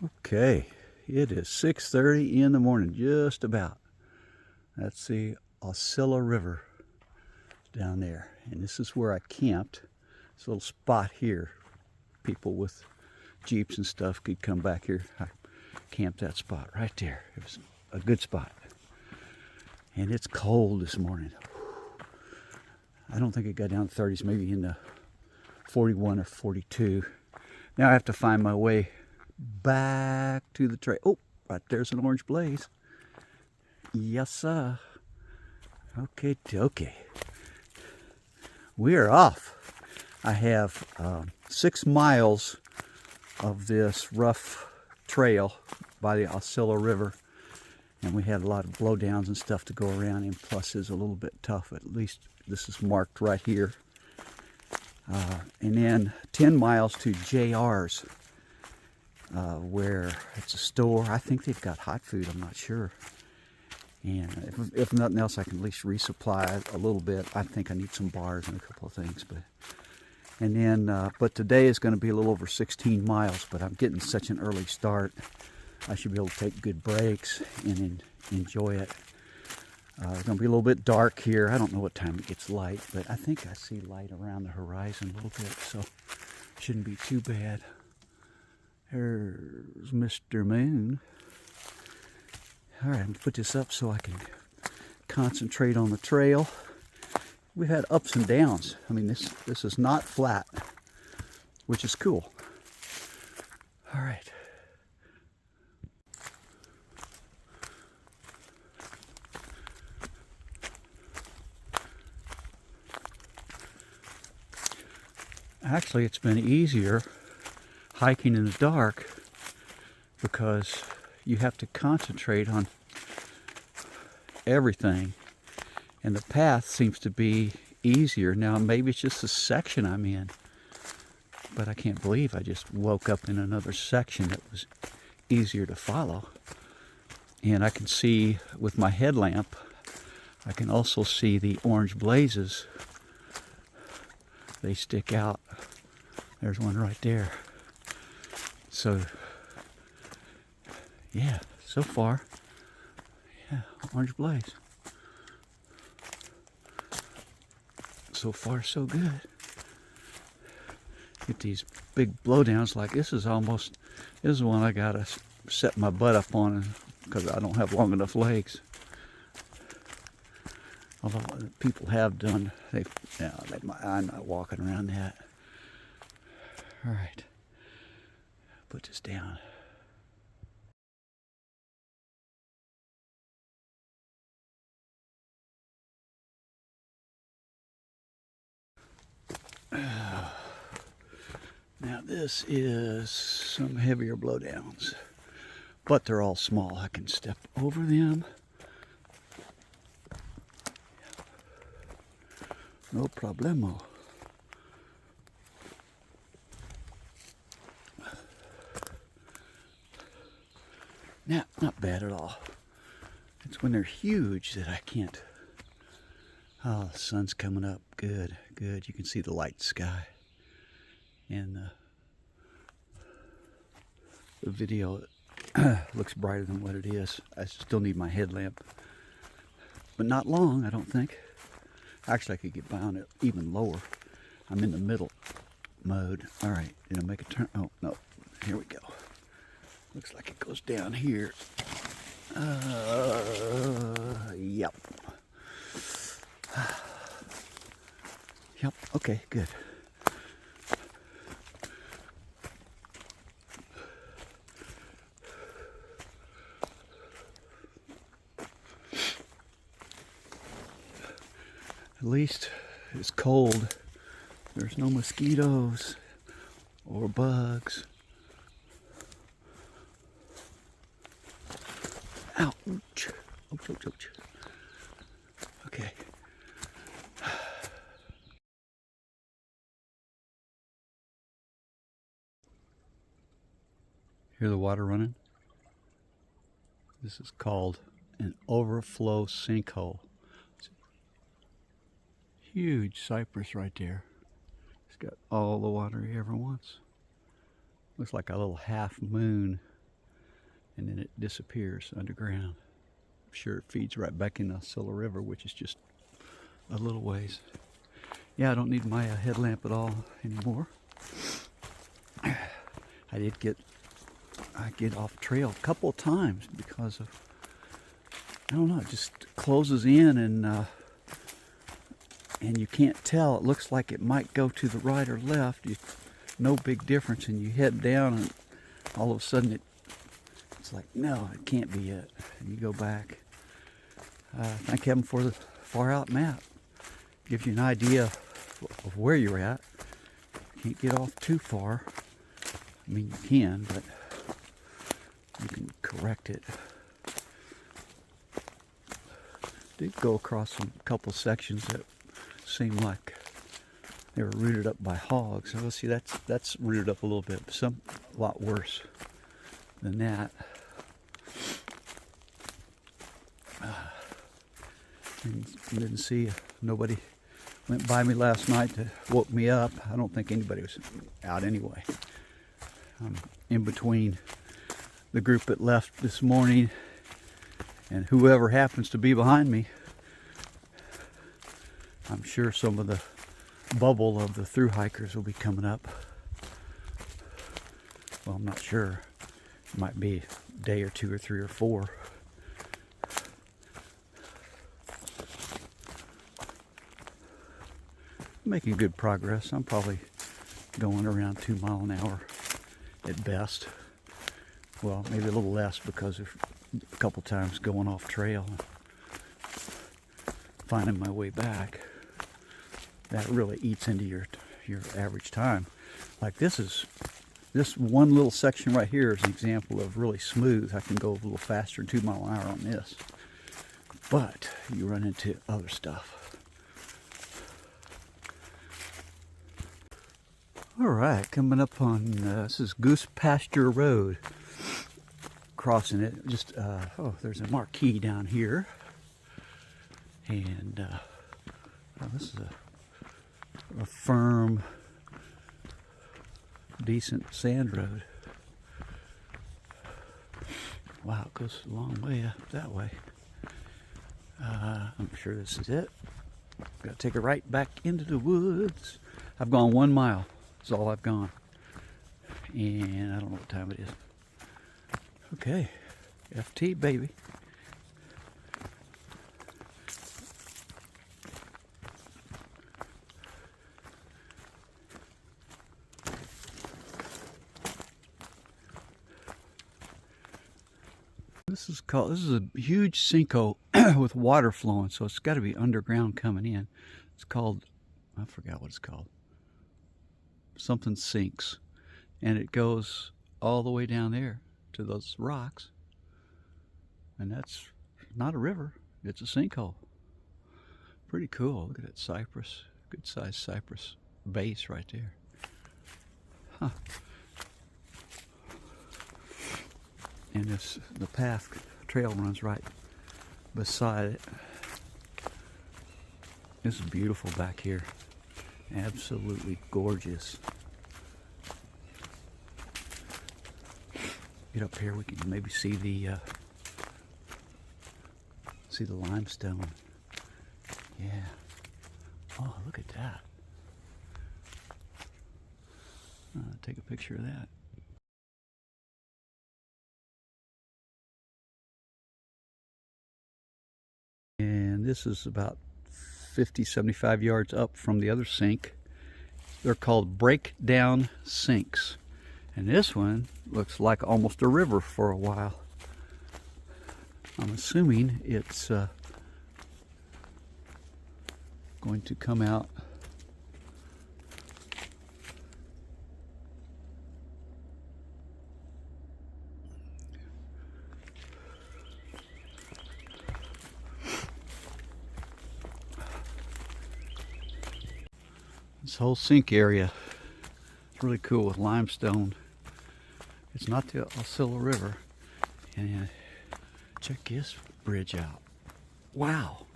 Okay, it is 6:30 in the morning, just about. That's the Aucilla River down there, and this is where I camped. This little spot here. People with Jeeps and stuff could come back here. I camped that spot right there. It was a good spot. And it's cold this morning. I don't think it got down to 30s, maybe in the 41 or 42. Now I have to find my way back to the trail. Oh, right there's an orange blaze. Yes, sir. Okay, okay. We are off. I have 6 miles of this rough trail by the Aucilla River, and we had a lot of blowdowns and stuff to go around, and plus it's a little bit tough. At least this is marked right here. And then 10 miles to JR's, where it's a store. I think they've got hot food, I'm not sure. And if nothing else, I can at least resupply a little bit. I think I need some bars and a couple of things. But today is going to be a little over 16 miles, but I'm getting such an early start. I should be able to take good breaks and enjoy it. It's going to be a little bit dark here. I don't know what time it gets light, but I think I see light around the horizon a little bit, so it shouldn't be too bad. There's Mr. Moon. All right, I'm going to put this up so I can concentrate on the trail. We've had ups and downs. I mean, this is not flat, which is cool. All right. Actually, it's been easier hiking in the dark because you have to concentrate on everything, and the path seems to be easier. Now, maybe it's just the section I'm in, but I can't believe I just woke up in another section that was easier to follow. And I can see with my headlamp, I can also see the orange blazes. They stick out. There's one right there. So, yeah, so far, yeah, orange blaze. So far, so good. Get these big blowdowns like this is one I gotta set my butt up on because I don't have long enough legs. Although people have done, I'm not walking around that. All right, put this down. Now this is some heavier blowdowns, but they're all small. I can step over them. No problemo. Nah, not bad at all. It's when they're huge that I can't. Oh, the sun's coming up. Good, good. You can see the light sky. And the video looks brighter than what it is. I still need my headlamp. But not long, I don't think. Actually, I could get by on it even lower. I'm in the middle mode. All right, did I make a turn? Oh, no. Here we go. Looks like it goes down here. Yep. Yep, okay, good. At least it's cold. There's no mosquitoes or bugs. Ouch. Ouch, ouch, ouch. Okay. Hear the water running? This is called an overflow sinkhole. Huge cypress right there. It's got all the water he ever wants. Looks like a little half moon and then it disappears underground. I'm sure it feeds right back in the Aucilla River, which is just a little ways. Yeah, I don't need my headlamp at all anymore. I get off trail a couple of times because of, I don't know, it just closes in and you can't tell. It looks like it might go to the right or left. No big difference, and you head down and all of a sudden it's like, no, it can't be it. And you go back. Thank heaven for the far out map. Gives you an idea of where you're at. You can't get off too far. I mean, you can, but you can correct it. Did go across a couple sections that seemed like they were rooted up by hogs. So let's see, that's rooted up a little bit, but a lot worse than that. And didn't see, nobody went by me last night to woke me up. I don't think anybody was out anyway. I'm in between the group that left this morning and whoever happens to be behind me. I'm sure some of the bubble of the thru hikers will be coming up. Well, I'm not sure. It might be a day or two or three or four. Making good progress. I'm probably going around 2 miles an hour at best. Well, maybe a little less because of a couple times going off trail and finding my way back. That really eats into your average time. Like this one little section right here is an example of really smooth. I can go a little faster than 2 miles an hour on this. But you run into other stuff. All right, coming up on, this is Goose Pasture Road. Crossing it, just, oh, there's a marquee down here. And, oh, this is a firm, decent sand road. Wow, it goes a long way up that way. I'm sure this is it. Gotta take a right back into the woods. I've gone 1 mile. That's all I've gone. And I don't know what time it is. Okay, FT baby. This is a huge sinkhole with water flowing, so it's got to be underground coming in. It's called, I forgot what it's called. Something sinks, and it goes all the way down there to those rocks, and that's not a river, it's a sinkhole. Pretty cool. Look at that cypress, good sized cypress base right there. Huh. And the path trail runs right beside it. This is beautiful back here. Absolutely gorgeous. Get up here, we can maybe see the limestone. Yeah. Oh, look at that. Take a picture of that. And this is about 50, 75 yards up from the other sink. They're called breakdown sinks. And this one looks like almost a river for a while. I'm assuming it's going to come out this whole sink area. It's really cool with limestone. It's not the Aucilla River. And check this bridge out. Wow.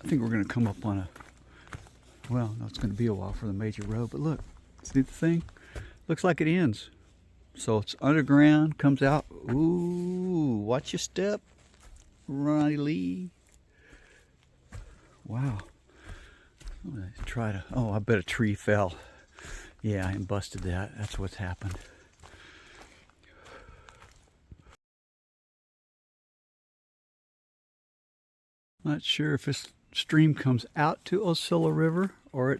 I think we're going to come up on well, no, it's going to be a while for the major road, but look, see the thing? Looks like it ends So it's underground, comes out. Ooh, watch your step, Riley. Wow. I'm gonna try to, oh, I bet a tree fell. Yeah, I busted that. That's what's happened. Not sure if this stream comes out to Aucilla River or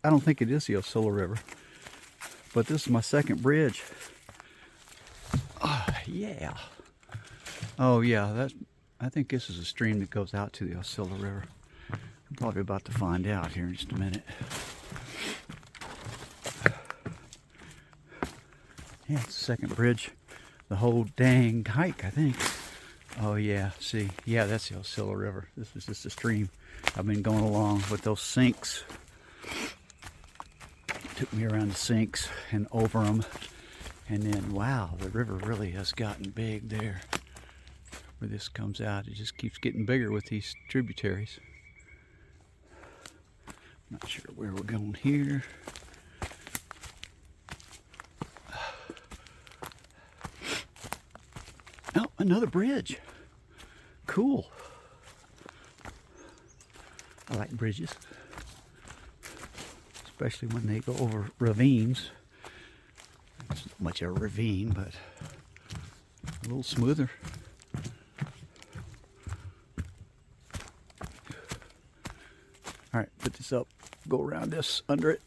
I don't think it is the Aucilla River. But this is my second bridge. Oh, yeah. Oh, yeah. I think this is a stream that goes out to the Aucilla River. I'm probably about to find out here in just a minute. Yeah, it's the second bridge. The whole dang hike, I think. Oh, yeah. See, yeah, that's the Aucilla River. This is just a stream. I've been going along with those sinks. Took me around the sinks and over them. And then, wow, the river really has gotten big there. Where this comes out, it just keeps getting bigger with these tributaries. Not sure where we're going here. Oh, another bridge. Cool. I like bridges. Especially when they go over ravines. It's not much of a ravine, but a little smoother. All right, put this up, go around this, under it.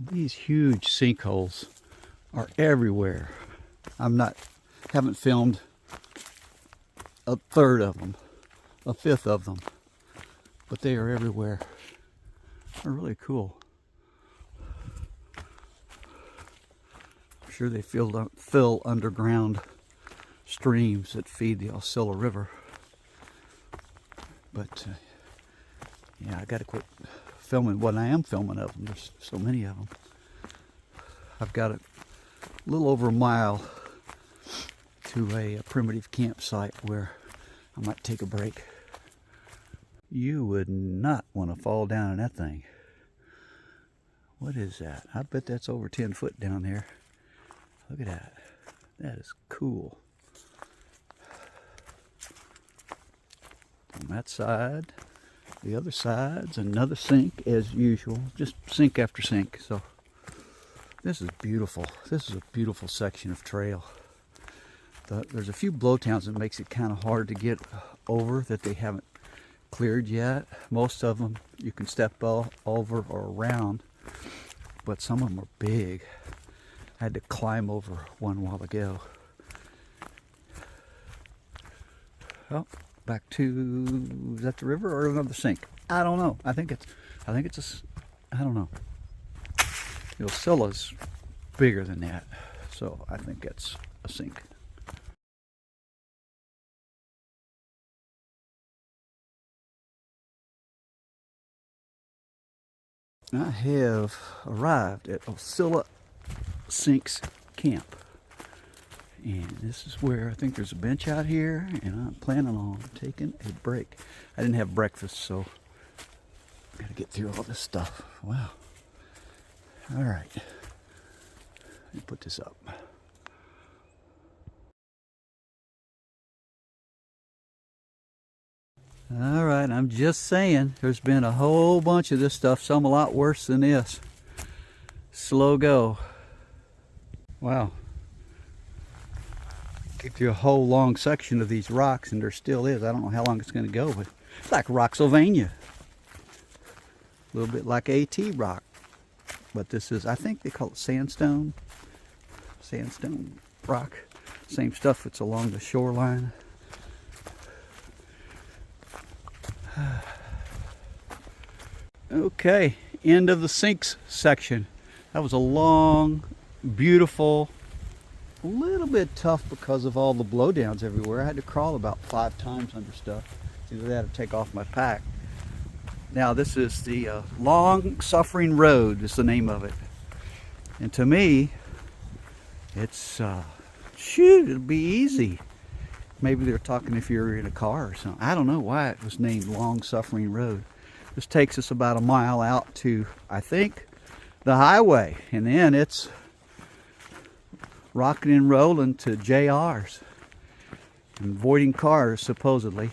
These huge sinkholes are everywhere. Haven't filmed a third of them, a fifth of them, but they are everywhere. They're really cool. I'm sure they fill underground streams that feed the Aucilla River. But yeah, I gotta quit filming what I am filming of them. There's so many of them. I've got a little over a mile to a primitive campsite where I might take a break. You would not want to fall down in that thing. What is that? I bet that's over 10 foot down there. Look at that. That is cool. On that side, the other side's another sink as usual. Just sink after sink. So this is beautiful. This is a beautiful section of trail. There's a few blowdowns that makes it kind of hard to get over that they haven't cleared yet. Most of them you can step over or around, but some of them are big. I had to climb over one while ago. Oh, back to, is that the river or another sink? I don't know. I think it's I don't know. The Aucilla's bigger than that, so I think it's a sink. I have arrived at Aucilla Sinks Camp. And this is where I think there's a bench out here, and I'm planning on taking a break. I didn't have breakfast, so I gotta get through all this stuff. Wow. All right. Let me put this up. All right, I'm just saying, there's been a whole bunch of this stuff, some a lot worse than this. Slow go. Wow. Get through a whole long section of these rocks, and there still is. I don't know how long it's going to go, but it's like Rocksylvania. A little bit like AT rock. But this is, I think they call it sandstone. Sandstone rock. Same stuff that's along the shoreline. Okay, end of the sinks section. That was a long, beautiful, a little bit tough because of all the blowdowns everywhere. I had to crawl about 5 times under stuff. Either that or take off my pack. Now this is the Long Suffering Road is the name of it. And to me, it's, shoot, it'll be easy. Maybe they're talking if you're in a car or something. I don't know why it was named Long Suffering Road. This takes us about a mile out to, I think, the highway, and then it's rocking and rolling to JR's and avoiding cars supposedly.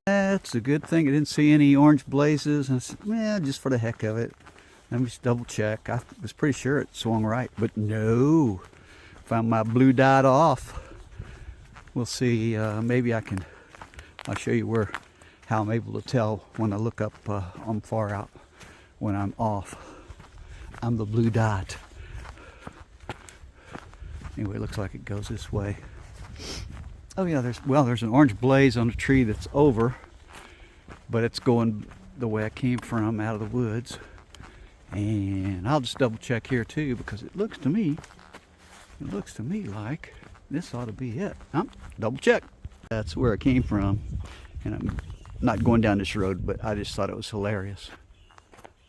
That's a good thing I didn't see any orange blazes, and I said, yeah, just for the heck of it, let me just double check. I was pretty sure it swung right, but no, found my blue dot off. We'll see. Maybe I'll show you how I'm able to tell when I look up on far out when I'm off. I'm the blue dot. Anyway, it looks like it goes this way. Oh yeah, there's an orange blaze on a tree that's over, but it's going the way I came from, out of the woods. And I'll just double check here too, because it looks to me like this ought to be it. Double check. That's where it came from, and I'm not going down this road, but I just thought it was hilarious.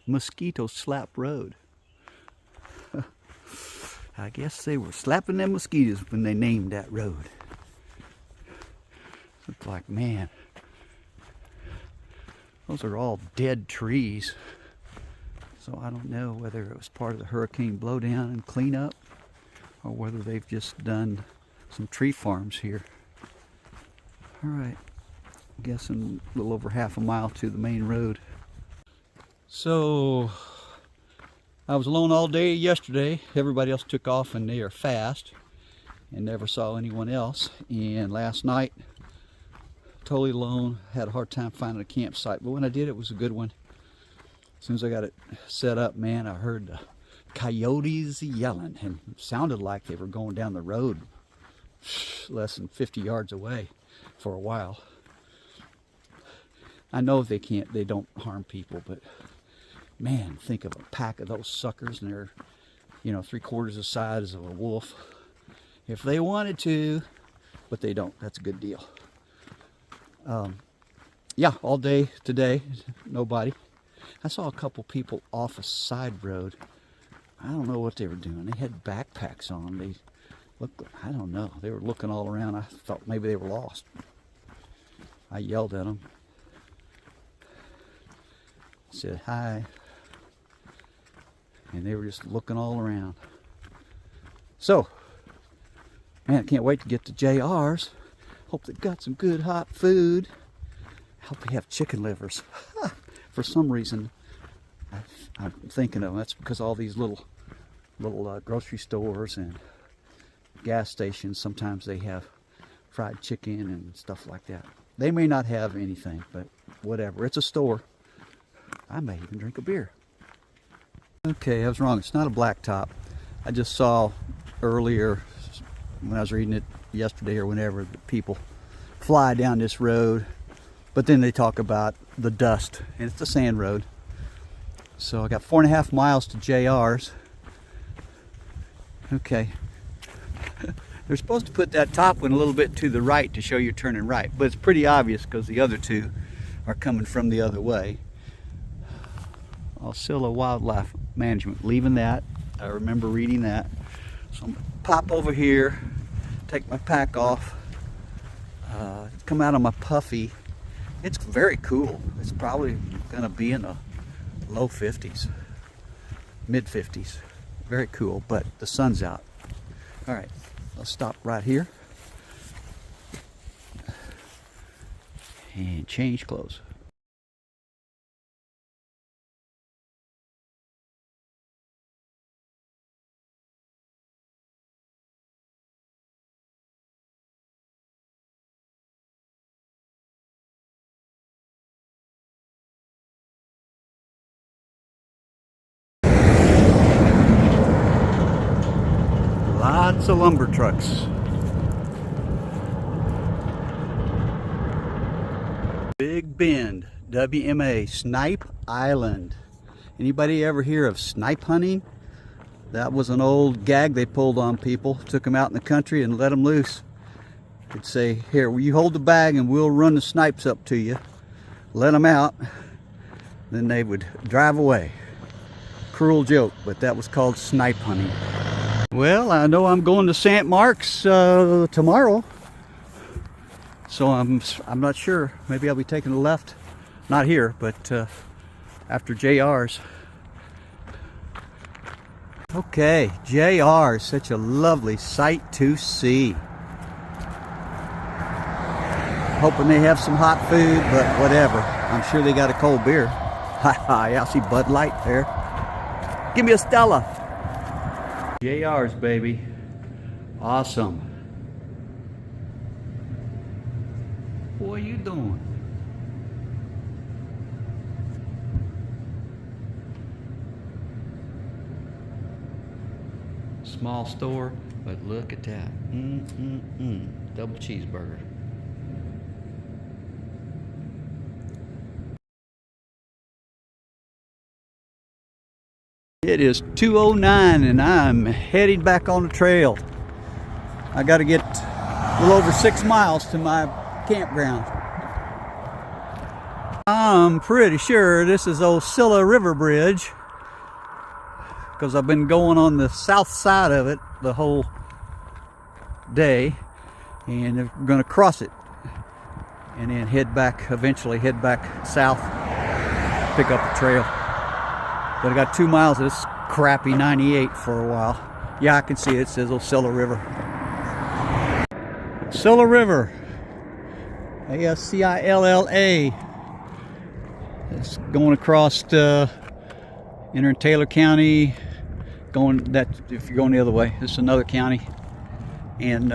Mosquito Slap Road. I guess they were slapping them mosquitoes when they named that road. Looks like, man, those are all dead trees. So I don't know whether it was part of the hurricane blowdown and cleanup, or whether they've just done some tree farms here. All right, I'm guessing a little over half a mile to the main road. So I was alone all day yesterday. Everybody else took off and they are fast and never saw anyone else. And last night, totally alone, had a hard time finding a campsite, but when I did, it was a good one. As soon as I got it set up, man, I heard the coyotes yelling, and it sounded like they were going down the road less than 50 yards away for a while. I know they don't harm people, but man, think of a pack of those suckers, and they're, 3/4 the size of a wolf. If they wanted to, but they don't. That's a good deal. Yeah, all day today, nobody. I saw a couple people off a side road. I don't know what they were doing. They had backpacks on. They looked, I don't know. They were looking all around. I thought maybe they were lost. I yelled at them. Said hi. And they were just looking all around. So, man, I can't wait to get to JR's. Hope they've got some good hot food. I hope they have chicken livers. For some reason, I'm thinking of them. That's because all these little grocery stores and gas stations, sometimes they have fried chicken and stuff like that. They may not have anything, but whatever. It's a store. I may even drink a beer. Okay, I was wrong. It's not a blacktop. I just saw earlier when I was reading it yesterday or whenever that people fly down this road, but then they talk about the dust, and it's a sand road. So I got 4.5 miles to JR's. Okay. They're supposed to put that top one a little bit to the right to show you're turning right, but it's pretty obvious because the other two are coming from the other way. Aucilla Wildlife Management, leaving that. I remember reading that. So I'm gonna pop over here, take my pack off, come out of my puffy. It's very cool. It's probably gonna be in the low 50s, mid 50s. Very cool, but the sun's out. All right, I'll stop right here and change clothes. Lots of lumber trucks. Big Bend, WMA, Snipe Island. Anybody ever hear of snipe hunting? That was an old gag they pulled on people. Took them out in the country and let them loose. They'd say, here, will you hold the bag and we'll run the snipes up to you. Let them out. Then they would drive away. Cruel joke, but that was called snipe hunting. Well, I know I'm going to St. Mark's tomorrow, so I'm not sure. Maybe I'll be taking a left, not here, but after JR's. Okay, JR is such a lovely sight to see. Hoping they have some hot food, but whatever. I'm sure they got a cold beer. I see Bud Light there. Give me a Stella. JR's, baby. Awesome. What are you doing? Small store, but look at that. Double cheeseburger. It is 2:09 and I'm heading back on the trail. I got to get a little over 6 miles to my campground. I'm pretty sure this is Aucilla River Bridge because I've been going on the south side of it the whole day, and we're going to cross it and then eventually head back south, pick up the trail. But I got 2 miles of this crappy 98 for a while. Yeah, I can see it. It says Aucilla River. Aucilla River. Aucilla. It's going across entering Taylor County. If you're going the other way, this is another county. And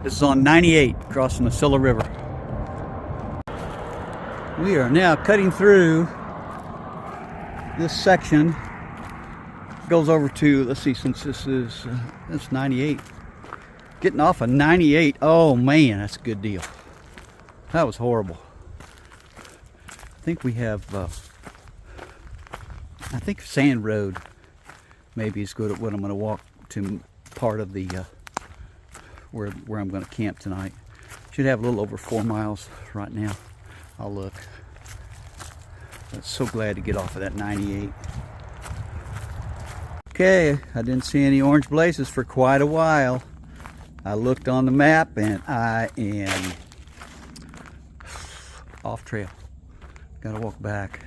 this is on 98, crossing the Aucilla River. We are now cutting through this section. Goes over to, let's see, since this is 98. Getting off of 98. Oh man, that's a good deal. That was horrible. I think we have, I think Sand Road maybe is good at what I'm going to walk to part of the, where I'm going to camp tonight. Should have a little over 4 miles right now. I'll look. I'm so glad to get off of that 98. Okay, I didn't see any orange blazes for quite a while. I looked on the map and I am off trail. Gotta walk back.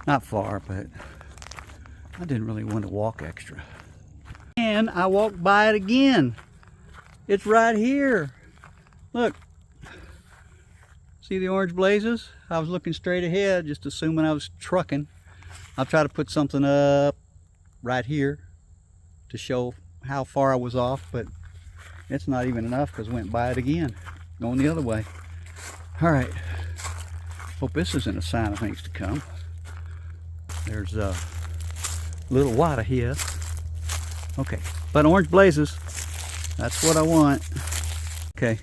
Not far, but I didn't really want to walk extra. And I walked by it again. It's right here. Look. See the orange blazes? I was looking straight ahead, just assuming I was trucking. I'll try to put something up right here to show how far I was off, but it's not even enough because I went by it again, going the other way. All right. Hope this isn't a sign of things to come. There's a little water here. Okay, but orange blazes, that's what I want. Okay,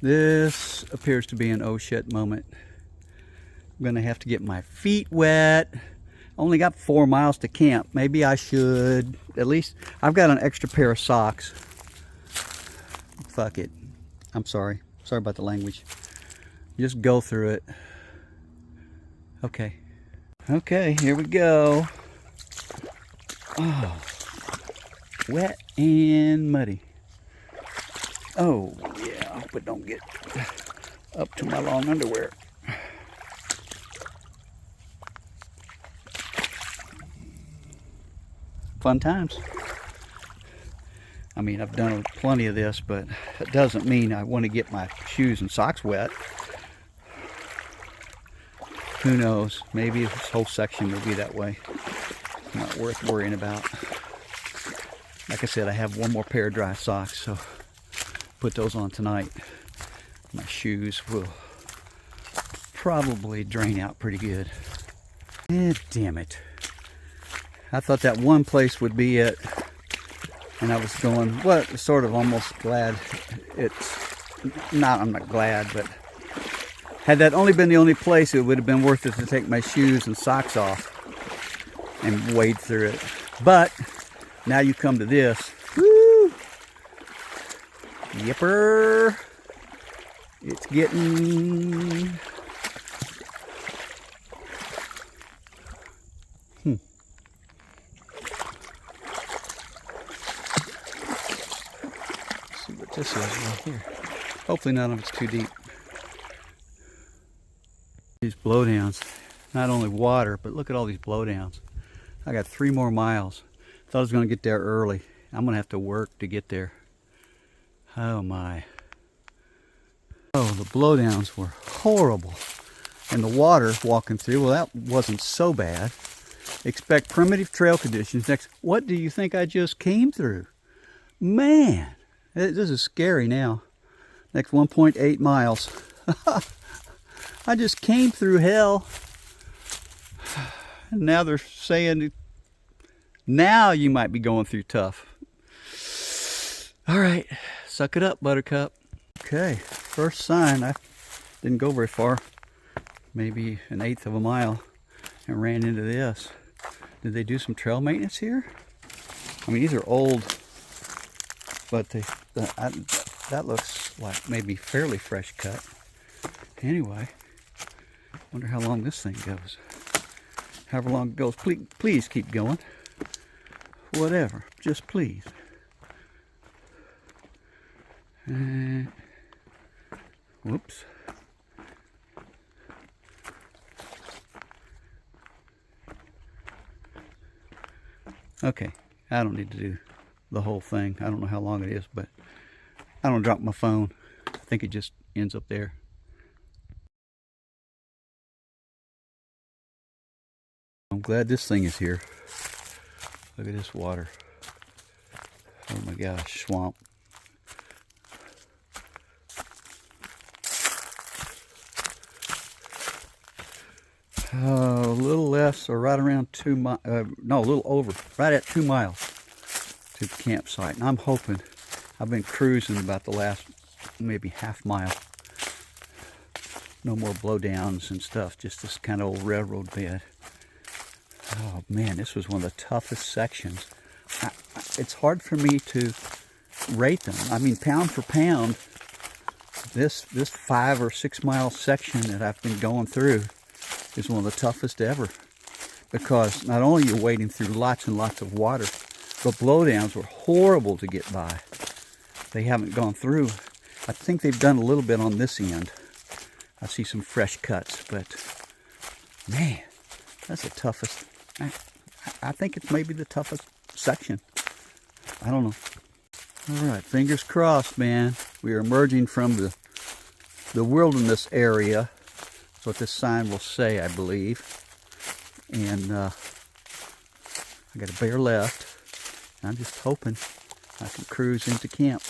this appears to be an oh shit moment. I'm gonna have to get my feet wet. Only got 4 miles to camp. Maybe I should, at least, I've got an extra pair of socks. Fuck it. I'm sorry. Sorry about the language. Just go through it. Okay. Okay, here we go. Oh, wet and muddy. Oh, yeah, I hope it don't get up to my long underwear. Fun times. I mean, I've done plenty of this, but it doesn't mean I want to get my shoes and socks wet. Who knows? Maybe this whole section will be that way. Not worth worrying about. Like I said, I have one more pair of dry socks, so put those on tonight. My shoes will probably drain out pretty good. Damn it. I thought that one place would be it. And I was going, well, sort of almost glad it's not, I'm not glad, but had that only been the only place, it would have been worth it to take my shoes and socks off and wade through it. But now you come to this. Woo! Yipper! It's getting... Let's see what this is right here. Hopefully none of it's too deep. These blowdowns, not only water, but look at all these blowdowns. I got 3 more miles. Thought I was going to get there early. I'm going to have to work to get there. Oh my. Oh, the blowdowns were horrible. And the water walking through, well, that wasn't so bad. Expect primitive trail conditions next. What do you think I just came through? Man, this is scary now. Next 1.8 miles. I just came through hell. And now they're saying, now you might be going through tough. All right, suck it up, Buttercup. Okay, first sign. I didn't go very far, maybe 1/8 of a mile, and ran into this. Did they do some trail maintenance here? I mean, these are old, but that looks like maybe fairly fresh cut. Anyway, wonder how long this thing goes. However long it goes, please keep going. Whatever, just please. Whoops. Okay, I don't need to do the whole thing. I don't know how long it is, but I don't drop my phone. I think it just ends up there. I'm glad this thing is here. Look at this water. Oh my gosh, swamp. A little less, or right around 2 miles, no, a little over, right at 2 miles to the campsite. And I'm hoping, I've been cruising about the last maybe half mile. No more blowdowns and stuff, just this kind of old railroad bed. Oh man, this was one of the toughest sections. It's hard for me to rate them. I mean, pound for pound, this 5 or 6 mile section that I've been going through is one of the toughest ever, because not only are you wading through lots and lots of water, but blowdowns were horrible to get by. They haven't gone through. I think they've done a little bit on this end. I see some fresh cuts, but man, that's the toughest. I think it's maybe the toughest section. I don't know. All right, fingers crossed, man. We are emerging from the wilderness area. That's what this sign will say, I believe. And I got a bare left. I'm just hoping I can cruise into camp.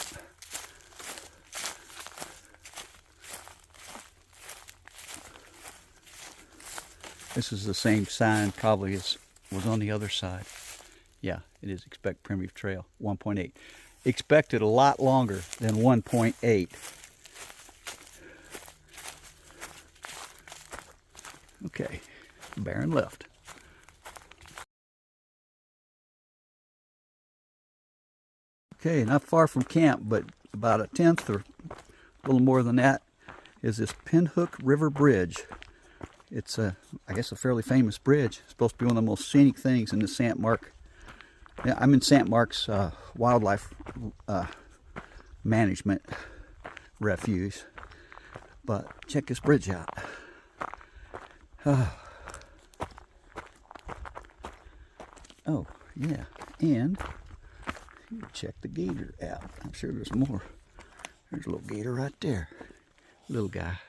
This is the same sign probably as was on the other side. Yeah, it is expect primitive trail 1.8. Expected a lot longer than 1.8. Okay, bearing left. Okay, not far from camp, but about 1/10 or a little more than that is this Pinhook River Bridge. It's I guess a fairly famous bridge. It's supposed to be one of the most scenic things in the St. Mark. Yeah, I'm in St. Mark's wildlife management refuge. But check this bridge out. Oh, yeah, and check the gator out. I'm sure there's more. There's a little gator right there. Little guy.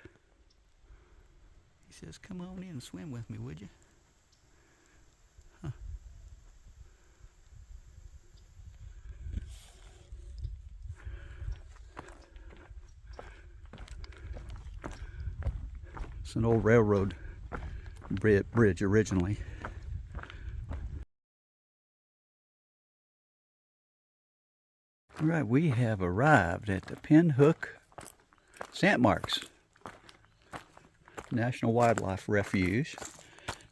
He says, come on in and swim with me, would you? Huh. It's an old railroad bridge originally. All right, we have arrived at the Pinhook St. Mark's National Wildlife Refuge,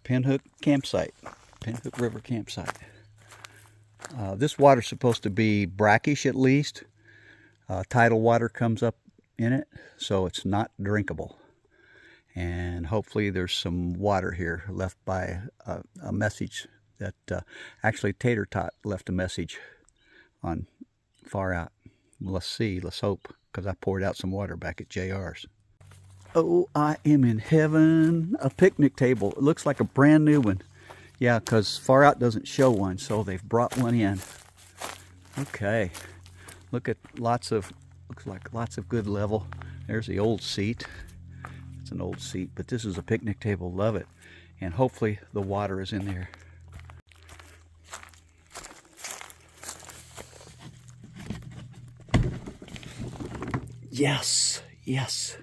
Pinhook Campsite, Pinhook River Campsite. This water's supposed to be brackish at least. Tidal water comes up in it, so it's not drinkable. And hopefully there's some water here left by a message that actually Tater Tot left a message on far out. Let's see, let's hope, because I poured out some water back at JR's. Oh, I am in heaven. A picnic table. It looks like a brand new one. Yeah, because far out doesn't show one, so they've brought one in. Okay, look at looks like lots of good level. There's the old seat. It's an old seat, but this is a picnic table. Love it. And hopefully the water is in there. Yes, yes.